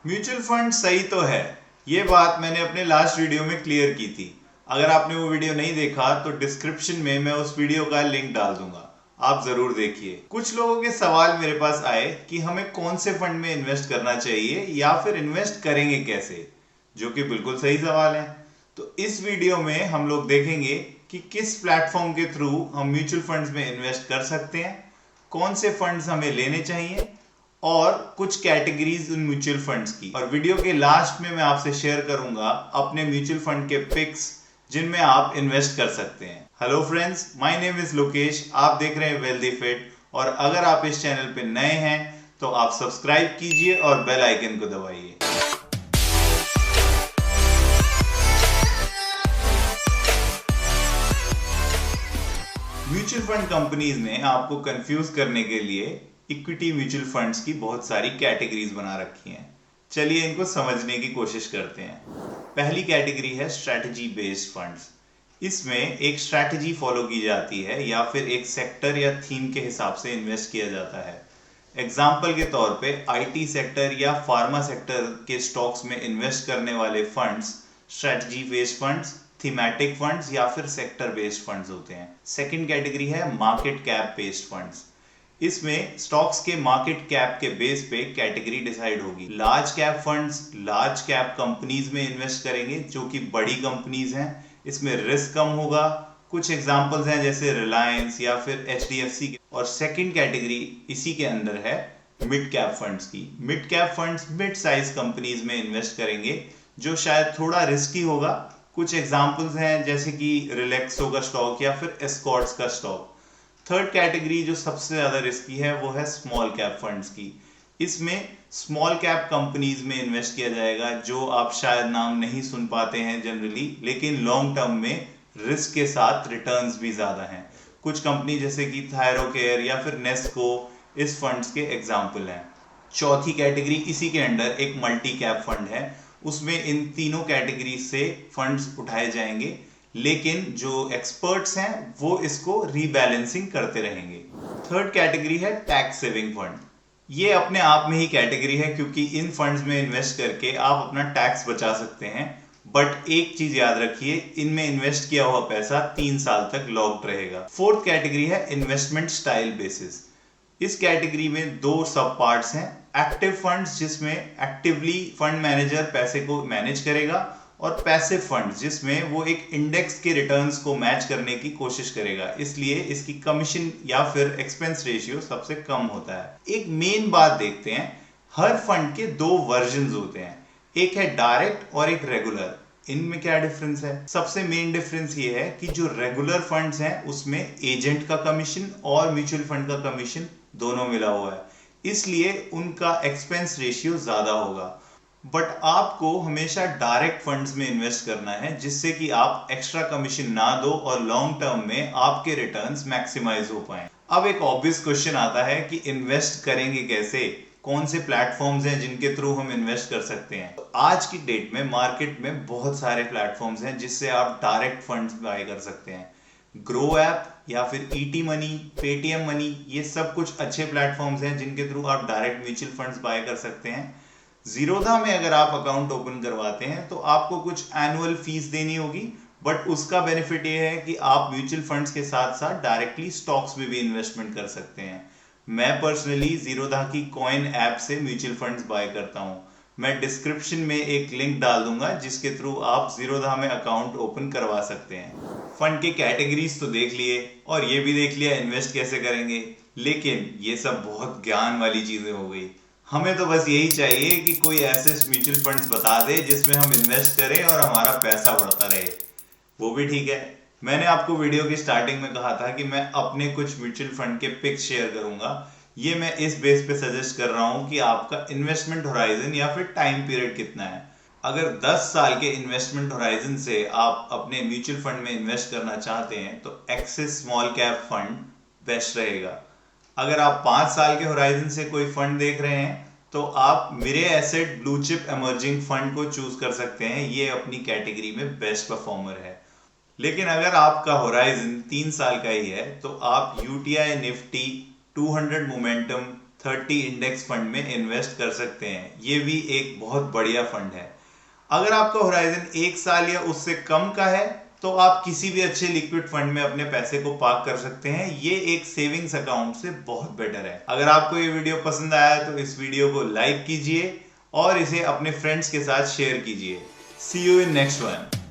Mutual fund सही तो है, ये बात मैंने अपने लास्ट वीडियो में क्लियर की थी। अगर आपने वो वीडियो नहीं देखा तो डिस्क्रिप्शन में मैं उस वीडियो का लिंक डाल दूंगा, आप जरूर देखिए। कुछ लोगों के सवाल मेरे पास आए कि हमें कौन से फंड में इन्वेस्ट करना चाहिए या फिर इन्वेस्ट करेंगे कैसे, जो कि बिल्कुल सही सवाल है। तो इस वीडियो में हम लोग देखेंगे कि किस प्लेटफॉर्म के थ्रू हम म्यूचुअल फंड्स में इन्वेस्ट कर सकते हैं, कौन से फंड्स हमें लेने चाहिए और कुछ कैटेगरीज उन म्यूचुअल फंड्स की। और वीडियो के लास्ट में मैं आपसे शेयर करूंगा अपने म्यूचुअल फंड के पिक्स जिनमें आप इन्वेस्ट कर सकते हैं। Hello friends, my name is Lokesh, आप देख रहे हैं वेल्दी फिट। और अगर आप इस चैनल पे नए हैं तो आप सब्सक्राइब कीजिए और बेल आइकन को दबाइए। म्यूचुअल फंड कंपनीज ने आपको कंफ्यूज करने के लिए इक्विटी म्यूचुअल फंड्स की बहुत सारी कैटेगरीज बना रखी हैं। चलिए इनको समझने की कोशिश करते हैं। पहली कैटेगरी है स्ट्रैटेजी बेस्ड फंड्स। इसमें एक स्ट्रैटेजी फॉलो की जाती है या फिर एक सेक्टर या थीम के हिसाब से इन्वेस्ट किया जाता है। एग्जाम्पल के तौर पे आईटी सेक्टर या फार्मा सेक्टर के स्टॉक्स में इन्वेस्ट करने वाले funds strategy based funds, thematic funds या फिर सेक्टर बेस्ड फंड्स होते हैं। सेकंड कैटेगरी है मार्केट कैप बेस्ड फंड्स। इसमें स्टॉक्स के मार्केट कैप के बेस पे कैटेगरी डिसाइड होगी। Large cap funds large cap companies में इन्वेस्ट करेंगे जो कि बड़ी कंपनीज हैं, इसमें रिस्क कम होगा। कुछ एग्जांपल्स हैं जैसे रिलायंस या फिर एचडीएफसी। और सेकंड कैटेगरी इसी के अंदर है मिड कैप फंड्स की। Mid cap funds mid size companies में इन्वेस्ट करेंगे जो शायद थोड़ा रिस्की होगा। कुछ एग्जांपल्स हैं जैसे कि रिलैक्सो का स्टॉक या फिर एस्कॉर्ट्स का स्टॉक। थर्ड कैटेगरी जो सबसे ज्यादा रिस्की है वो है स्मॉल कैप फंड्स की। इसमें स्मॉल कैप कंपनीज में इन्वेस्ट किया जाएगा जो आप शायद नाम नहीं सुन पाते हैं जनरली, लेकिन लॉन्ग टर्म में रिस्क के साथ रिटर्न्स भी ज्यादा हैं। कुछ कंपनी जैसे कि थायरोकेयर या फिर नेस्को इस फंड्स के एग्जाम्पल हैं। चौथी कैटेगरी इसी के अंडर एक मल्टी कैप फंड है। उसमें इन तीनों कैटेगरी से फंड्स उठाए जाएंगे, लेकिन जो एक्सपर्ट्स हैं वो इसको रीबैलेंसिंग करते रहेंगे। थर्ड कैटेगरी है टैक्स सेविंग फंड। ये अपने आप में ही कैटेगरी है क्योंकि इन फंड्स में इन्वेस्ट करके आप अपना टैक्स बचा सकते हैं। बट एक चीज याद रखिए, इनमें इन्वेस्ट किया हुआ पैसा 3 साल तक लॉक्ड रहेगा। फोर्थ कैटेगरी है इन्वेस्टमेंट स्टाइल बेसिस। इस कैटेगरी में दो सब पार्ट्स हैं। एक्टिव फंड्स जिसमें एक्टिवली फंड मैनेजर पैसे को मैनेज करेगा, और पैसिव फंड्स जिसमें वो एक इंडेक्स के रिटर्न्स को मैच करने की कोशिश करेगा, इसलिए इसकी कमीशन या फिर एक्सपेंस रेशियो सबसे कम होता है। एक मेन बात देखते हैं, हर फंड के दो वर्जन्स होते हैं, एक है डायरेक्ट और एक रेगुलर। इनमें क्या डिफरेंस है? सबसे मेन डिफरेंस ये है कि जो रेगुलर फंड्स हैं उसमें एजेंट का कमीशन और म्यूचुअल फंड का कमीशन दोनों मिला हुआ है, इसलिए उनका एक्सपेंस रेशियो ज्यादा होगा। बट आपको हमेशा डायरेक्ट फंड्स में इन्वेस्ट करना है जिससे कि आप एक्स्ट्रा कमीशन ना दो और लॉन्ग टर्म में आपके रिटर्न्स मैक्सिमाइज हो पाए। अब एक ऑब्वियस क्वेश्चन आता है कि इन्वेस्ट करेंगे कैसे, कौन से प्लेटफॉर्म्स हैं जिनके थ्रू हम इन्वेस्ट कर सकते हैं। तो आज की डेट में मार्केट में बहुत सारे प्लेटफॉर्म्स हैं जिससे आप डायरेक्ट फंड्स बाय कर सकते हैं। ग्रो ऐप या फिर ईटी मनी, पेटीएम मनी, ये सब कुछ अच्छे प्लेटफॉर्म्स हैं जिनके थ्रू आप डायरेक्ट म्यूचुअल फंड्स बाय कर सकते हैं। जीरोधा में अगर आप अकाउंट ओपन करवाते हैं तो आपको कुछ एनुअल फीस देनी होगी, बट उसका बेनिफिट ये है कि आप म्यूचुअल फंड्स के साथ साथ डायरेक्टली स्टॉक्स में भी इन्वेस्टमेंट कर सकते हैं। मैं पर्सनली जीरोधा की कॉइन ऐप से म्यूचुअल फंड्स बाय करता हूं। मैं डिस्क्रिप्शन में एक लिंक डाल दूंगा जिसके थ्रू आप जीरोधा में अकाउंट ओपन करवा सकते हैं। फंड के कैटेगरीज तो देख लिए और ये भी देख लिया इन्वेस्ट कैसे करेंगे, लेकिन ये सब बहुत ज्ञान वाली चीजें हो गई। हमें तो बस यही चाहिए कि कोई ऐसे म्यूचुअल फंड्स बता दे जिसमें हम इन्वेस्ट करें और हमारा पैसा बढ़ता रहे, वो भी ठीक है। मैंने आपको वीडियो की स्टार्टिंग में कहा था कि मैं अपने कुछ म्यूचुअल फंड के पिक्स शेयर करूंगा। ये मैं इस बेस पे सजेस्ट कर रहा हूं कि आपका इन्वेस्टमेंट होराइजन या फिर टाइम पीरियड कितना है। अगर 10 साल के इन्वेस्टमेंट होराइजन से आप अपने म्यूचुअल फंड में इन्वेस्ट करना चाहते हैं तो axis small cap fund best रहेगा। अगर आप 5 साल के होराइजन से कोई फंड देख रहे हैं तो आप मेरे asset blue chip emerging fund को चूज कर सकते हैं, ये अपनी कैटेगरी में बेस्ट परफॉर्मर है। लेकिन अगर आपका होराइजन 3 साल का ही है तो आप UTI Nifty 200 momentum 30 index fund में इन्वेस्ट कर सकते हैं। ये भी एक बहुत बढ़िया फंड है। अगर आपका होराइजन 1 साल या उससे कम का है तो आप किसी भी अच्छे लिक्विड फंड में अपने पैसे को पार्क कर सकते हैं। ये एक सेविंग्स अकाउंट से बहुत बेटर है। अगर आपको ये वीडियो पसंद आया तो इस वीडियो को लाइक कीजिए और इसे अपने फ्रेंड्स के साथ शेयर कीजिए। सी यू इन नेक्स्ट वन।